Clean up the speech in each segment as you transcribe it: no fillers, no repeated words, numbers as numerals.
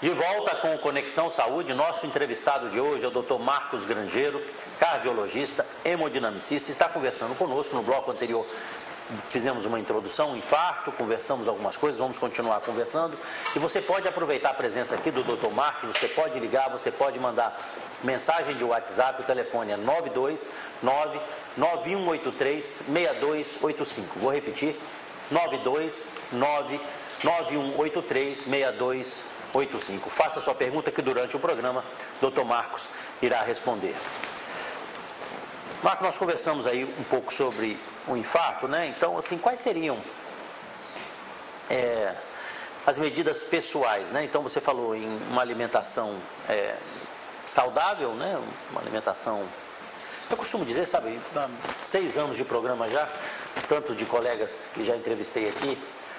De volta com o Conexão Saúde, nosso entrevistado de hoje é o Dr. Marcos Grangeiro, cardiologista, hemodinamicista, está conversando conosco. No bloco anterior fizemos uma introdução, um infarto, conversamos algumas coisas, vamos continuar conversando. E você pode aproveitar a presença aqui do Dr. Marcos, você pode ligar, você pode mandar mensagem de WhatsApp, o telefone é 929-9183-6285. Vou repetir, 929-9183-6285. Faça sua pergunta que durante o programa o Dr. Marcos irá responder. Marcos, nós conversamos aí um pouco sobre o infarto, né? Então, assim, quais seriam as medidas pessoais, né? Então, você falou em uma alimentação saudável, né? Uma alimentação... Eu costumo dizer, sabe, há 6 anos de programa já, tanto de colegas que já entrevistei aqui,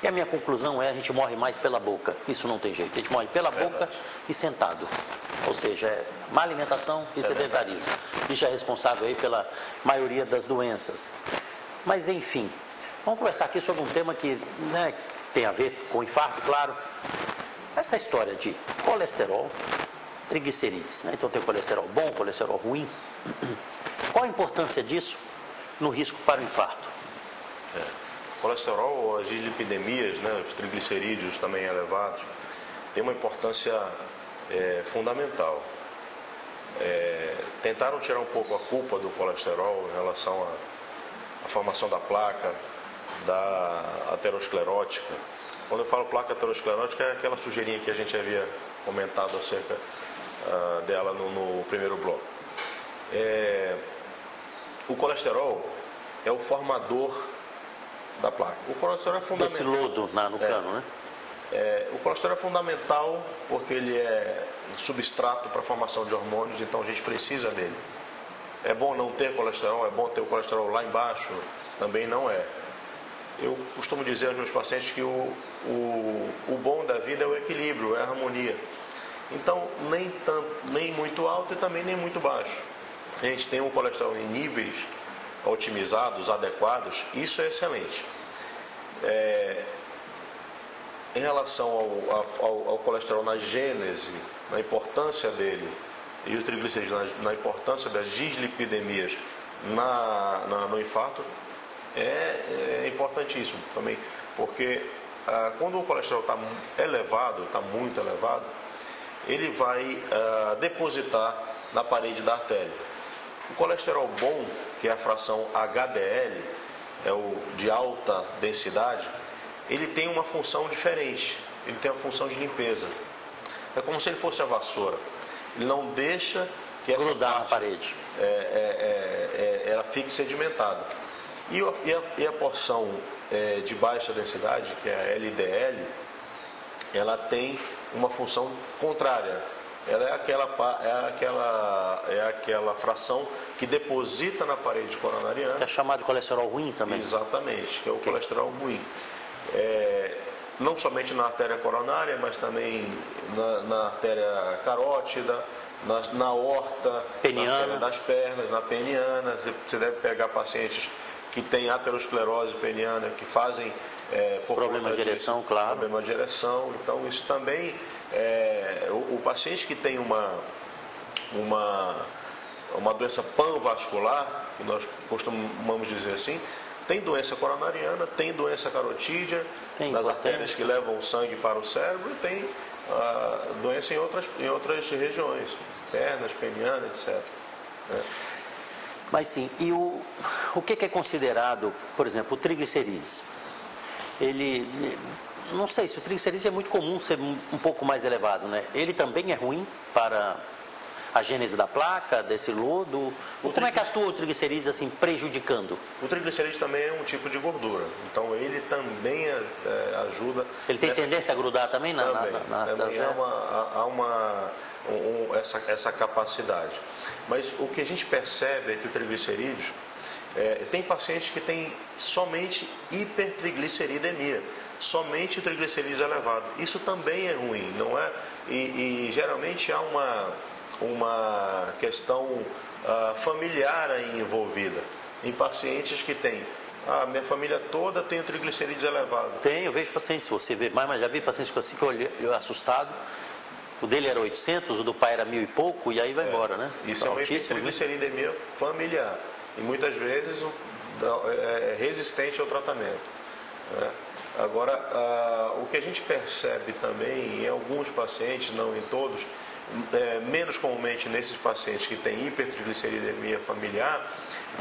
e a minha conclusão é: a gente morre mais pela boca. Isso não tem jeito. A gente morre pela boca e sentado. Ou seja, má alimentação e sedentarismo. Isso é responsável aí pela maioria das doenças. Mas, enfim, vamos conversar aqui sobre um tema que, né, tem a ver com infarto, claro. Essa história de colesterol, triglicerídeos, né? Então tem colesterol bom, colesterol ruim. Qual a importância disso no risco para o infarto? Colesterol, as dislipidemias, né, os triglicerídeos também elevados, tem uma importância fundamental. Tentaram tirar um pouco a culpa do colesterol em relação à formação da placa, da aterosclerótica. Quando eu falo placa aterosclerótica, é aquela sujeirinha que a gente havia comentado acerca dela no primeiro bloco. O colesterol é o formador da placa. O colesterol é fundamental. Esse lodo no cano, né? O colesterol é fundamental porque ele é substrato para a formação de hormônios, então a gente precisa dele. É bom não ter colesterol, é bom ter o colesterol lá embaixo? Também não é. Eu costumo dizer aos meus pacientes que o bom da vida é o equilíbrio, é a harmonia. Então, nem muito alto e também nem muito baixo. A gente tem um colesterol em níveis otimizados, adequados, isso é excelente. Em relação ao colesterol na gênese, na importância dele, e o triglicerídeos na importância das dislipidemias no infarto, é importantíssimo também, porque quando o colesterol está elevado, está muito elevado, ele vai depositar na parede da artéria. O colesterol bom, que é a fração HDL, é o de alta densidade, ele tem uma função diferente, ele tem a função de limpeza. É como se ele fosse a vassoura. Ele não deixa que essa grudar na parede. Ela fique sedimentada. E a porção de baixa densidade, que é a LDL, ela tem uma função contrária. Ela é aquela fração que deposita na parede coronariana. Que é chamado de colesterol ruim também. Exatamente, que é o colesterol ruim. Não somente na artéria coronária, mas também na artéria carótida, na aorta, peniana, na artéria das pernas, na peniana. Você deve pegar pacientes que têm aterosclerose peniana, que fazem problema de ereção, claro. Problema de ereção. Então, isso também, o paciente que tem uma doença panvascular, que nós costumamos dizer assim, tem doença coronariana, tem doença carotídea, nas artérias que levam o sangue para o cérebro, e tem doença em outras regiões, pernas, peniana, etc. Mas sim, e o que é considerado, por exemplo, o triglicerídeos? Não sei se o triglicerídeos é muito comum ser um pouco mais elevado, né? Ele também é ruim para a gênese da placa, desse lodo? Como é que atua o triglicerídeos assim, prejudicando? O triglicerídeos também é um tipo de gordura, então ele também ajuda... Ele tem tendência a grudar também? Também há essa capacidade. Mas o que a gente percebe é que o triglicerídeos... tem pacientes que têm somente hipertrigliceridemia, somente o triglicerídeos elevado. Isso também é ruim, não é? E geralmente há uma questão familiar aí envolvida, em pacientes que têm, minha família toda tem o triglicerídeos elevado. Tem, eu vejo pacientes, se você vê, mas já vi pacientes assim que eu olhei assustado, O dele era 800, o do pai era 1000 e pouco, e aí vai embora, né? Isso é uma hipertrigliceridemia familiar. E muitas vezes é resistente ao tratamento. Né? Agora, o que a gente percebe também em alguns pacientes, não em todos, menos comumente nesses pacientes que têm hipertrigliceridemia familiar,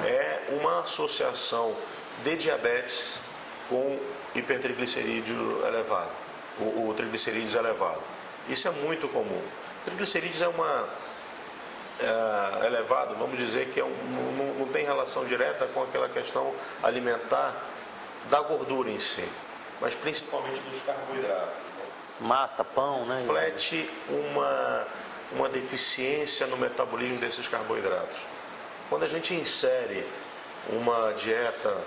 é uma associação de diabetes com hipertriglicerídeo elevado, o triglicerídeos elevado. Isso é muito comum. Triglicerídeos elevado, vamos dizer que não tem relação direta com aquela questão alimentar da gordura em si, mas principalmente dos carboidratos. Massa, pão, né? Reflete uma deficiência no metabolismo desses carboidratos. Quando a gente insere uma dieta,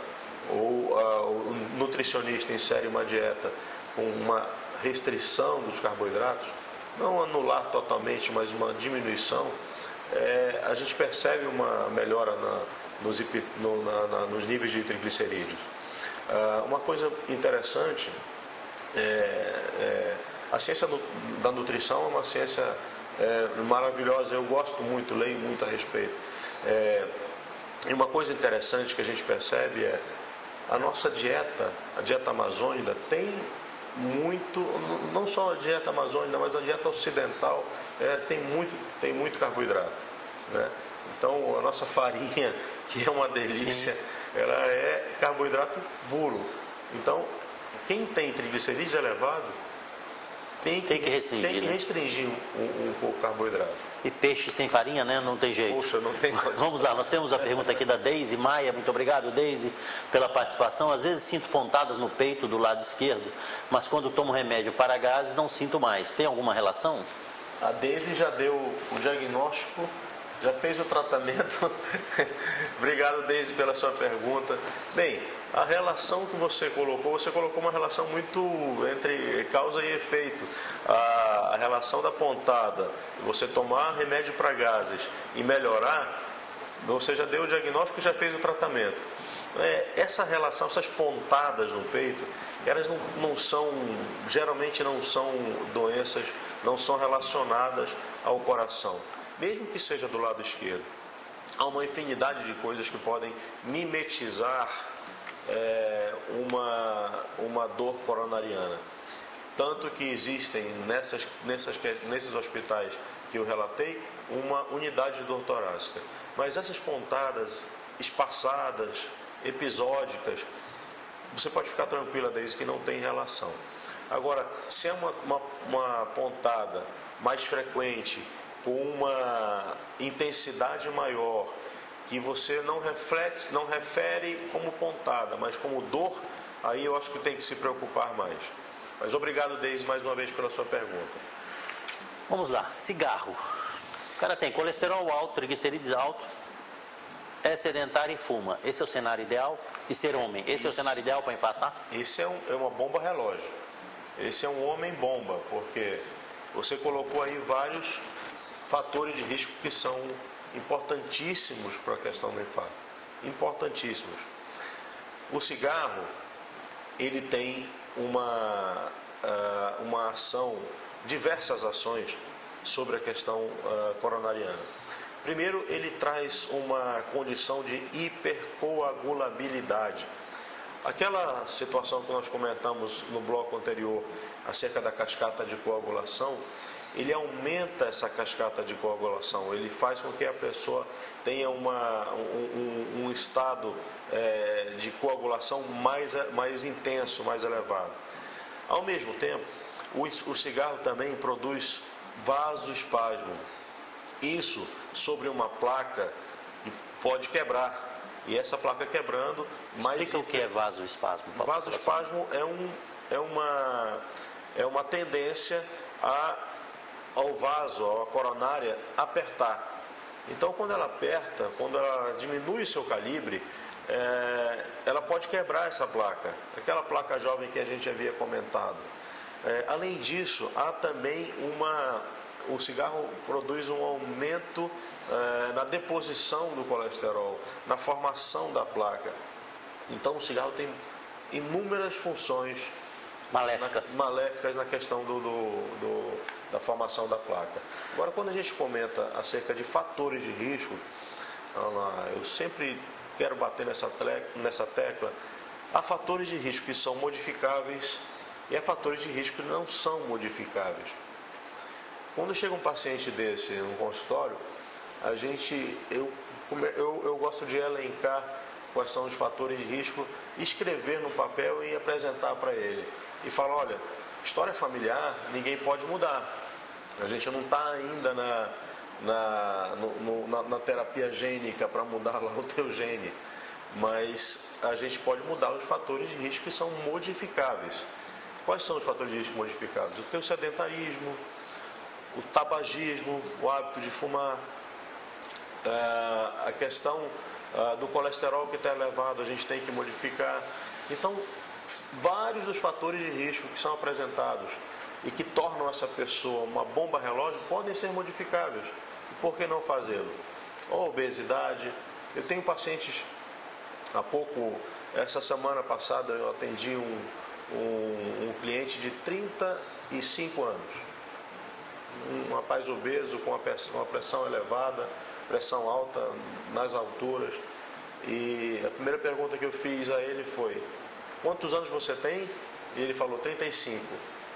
ou o nutricionista insere uma dieta com uma restrição dos carboidratos, não anular totalmente, mas uma diminuição, a gente percebe uma melhora nos níveis de triglicerídeos. Uma coisa interessante, a ciência da nutrição é uma ciência maravilhosa, eu gosto muito, leio muito a respeito. E uma coisa interessante que a gente percebe é a nossa dieta, a dieta amazônica, tem muito, não só a dieta amazônica, mas a dieta ocidental tem muito carboidrato. Né? Então, a nossa farinha, que é uma delícia, ela é carboidrato puro. Então, quem tem triglicerídeos elevado tem que restringir um pouco o carboidrato. E peixe sem farinha, né? Não tem jeito. Poxa, não tem. Vamos lá, nós temos a pergunta aqui da Deise Maia. Muito obrigado, Deise, pela participação. Às vezes sinto pontadas no peito do lado esquerdo, mas quando tomo remédio para gases não sinto mais. Tem alguma relação? A Deise já deu o diagnóstico, já fez o tratamento. Obrigado, Deise, pela sua pergunta. Bem, a relação que você colocou uma relação muito entre causa e efeito. A relação da pontada, você tomar remédio para gases e melhorar, você já deu o diagnóstico e já fez o tratamento. Essa relação, essas pontadas no peito, elas geralmente não são doenças, não são relacionadas ao coração, mesmo que seja do lado esquerdo. Há uma infinidade de coisas que podem mimetizar uma dor coronariana. Tanto que existem nesses hospitais que eu relatei, uma unidade de dor torácica. Mas essas pontadas espaçadas, episódicas, você pode ficar tranquila desde que não tem relação. Agora, se é uma pontada mais frequente, com uma intensidade maior, que você não refere como pontada, mas como dor, aí eu acho que tem que se preocupar mais. Mas obrigado, Deise, mais uma vez pela sua pergunta. Vamos lá, cigarro. O cara tem colesterol alto, triglicerídeos alto, é sedentário e fuma. Esse é o cenário ideal? E ser homem, esse é o cenário ideal para empatar? Esse é uma bomba relógio. Esse é um homem bomba, porque você colocou aí vários fatores de risco que são importantíssimos para a questão do infarto. Importantíssimos. O cigarro, ele tem uma ação, diversas ações sobre a questão coronariana. Primeiro, ele traz uma condição de hipercoagulabilidade. Aquela situação que nós comentamos no bloco anterior acerca da cascata de coagulação, ele aumenta essa cascata de coagulação, ele faz com que a pessoa tenha um estado de coagulação mais intenso, mais elevado. Ao mesmo tempo, o cigarro também produz vasoespasmo. Isso sobre uma placa que pode quebrar. E essa placa quebrando... Explica o que é vasoespasmo. Vasoespasmo é uma tendência ao vaso, à coronária, apertar. Então, quando ela aperta, quando ela diminui o seu calibre, ela pode quebrar essa placa. Aquela placa jovem que a gente havia comentado. Além disso, há também o cigarro produz um aumento na deposição do colesterol, na formação da placa. Então, o cigarro tem inúmeras funções maléficas na questão da formação da placa. Agora, quando a gente comenta acerca de fatores de risco, eu sempre quero bater nessa tecla. Há fatores de risco que são modificáveis e há fatores de risco que não são modificáveis. Quando chega um paciente desse no consultório, eu gosto de elencar quais são os fatores de risco, escrever no papel e apresentar para ele. E falar, olha, história familiar ninguém pode mudar. A gente não está ainda na terapia gênica para mudar lá o teu gene. Mas a gente pode mudar os fatores de risco que são modificáveis. Quais são os fatores de risco modificáveis? O teu sedentarismo, o tabagismo, o hábito de fumar, a questão do colesterol que está elevado, a gente tem que modificar. Então, vários dos fatores de risco que são apresentados e que tornam essa pessoa uma bomba relógio podem ser modificáveis. Por que não fazê-lo? A obesidade. Eu tenho pacientes, essa semana passada eu atendi um cliente de 35 anos. Um rapaz obeso com uma pressão elevada, pressão alta nas alturas. E a primeira pergunta que eu fiz a ele foi: quantos anos você tem? E ele falou 35.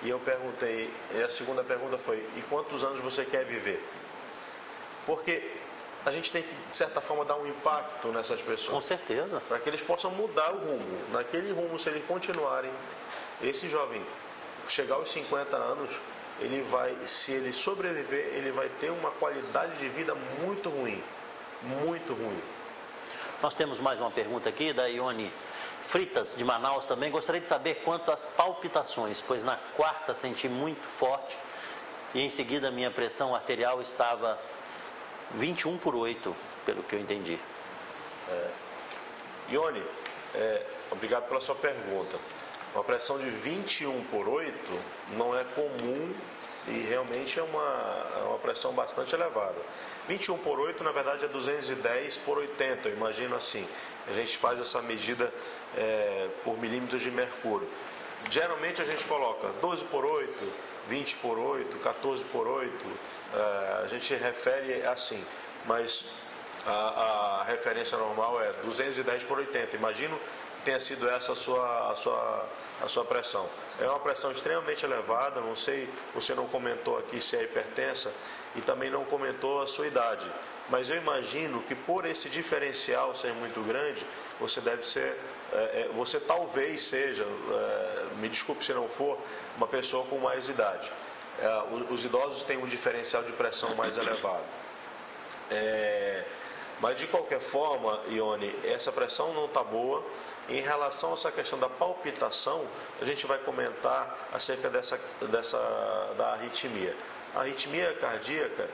E eu perguntei, e a segunda pergunta foi: e quantos anos você quer viver? Porque a gente tem que, de certa forma, dar um impacto nessas pessoas. Com certeza. Para que eles possam mudar o rumo. Naquele rumo, se eles continuarem, esse jovem chegar aos 50 anos, se ele sobreviver, ele vai ter uma qualidade de vida muito ruim. Muito ruim. Nós temos mais uma pergunta aqui da Ione Fritas, de Manaus também. Gostaria de saber quanto às palpitações, pois na quarta senti muito forte e em seguida minha pressão arterial estava 21/8, pelo que eu entendi. Ione, obrigado pela sua pergunta. Uma pressão de 21/8 não é comum e realmente é uma pressão bastante elevada. 21/8, na verdade, é 210/80, eu imagino assim. A gente faz essa medida por milímetros de mercúrio. Geralmente a gente coloca 12/8, 20/8, 14/8, a gente refere assim, mas a referência normal é 210/80. Imagino que tenha sido essa a sua pressão. É uma pressão extremamente elevada, não sei, você não comentou aqui se é hipertensa e também não comentou a sua idade. Mas eu imagino que por esse diferencial ser muito grande, você deve ser, você talvez seja, me desculpe se não for, uma pessoa com mais idade. Os idosos têm um diferencial de pressão mais elevado. Mas de qualquer forma, Ione, essa pressão não está boa. Em relação a essa questão da palpitação, a gente vai comentar acerca da arritmia. A arritmia cardíaca,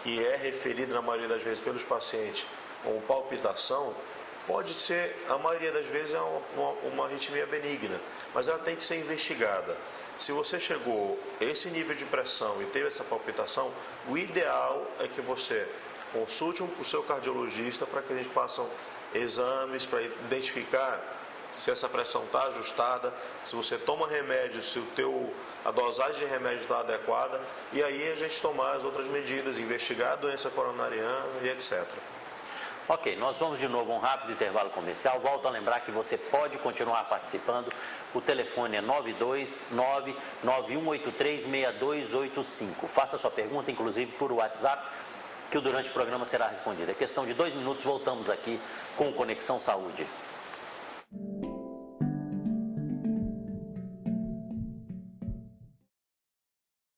que é referida na maioria das vezes pelos pacientes como palpitação, pode ser, a maioria das vezes, uma arritmia benigna, mas ela tem que ser investigada. Se você chegou a esse nível de pressão e teve essa palpitação, o ideal é que você consulte o seu cardiologista para que a gente faça exames para identificar se essa pressão está ajustada, se você toma remédio, se a dosagem de remédio está adequada, e aí a gente tomar as outras medidas, investigar a doença coronariana e etc. Ok, nós vamos de novo a um rápido intervalo comercial. Volto a lembrar que você pode continuar participando. O telefone é 929-9183-6285. Faça sua pergunta, inclusive, por WhatsApp, que durante o programa será respondida. É questão de 2 minutos, voltamos aqui com o Conexão Saúde.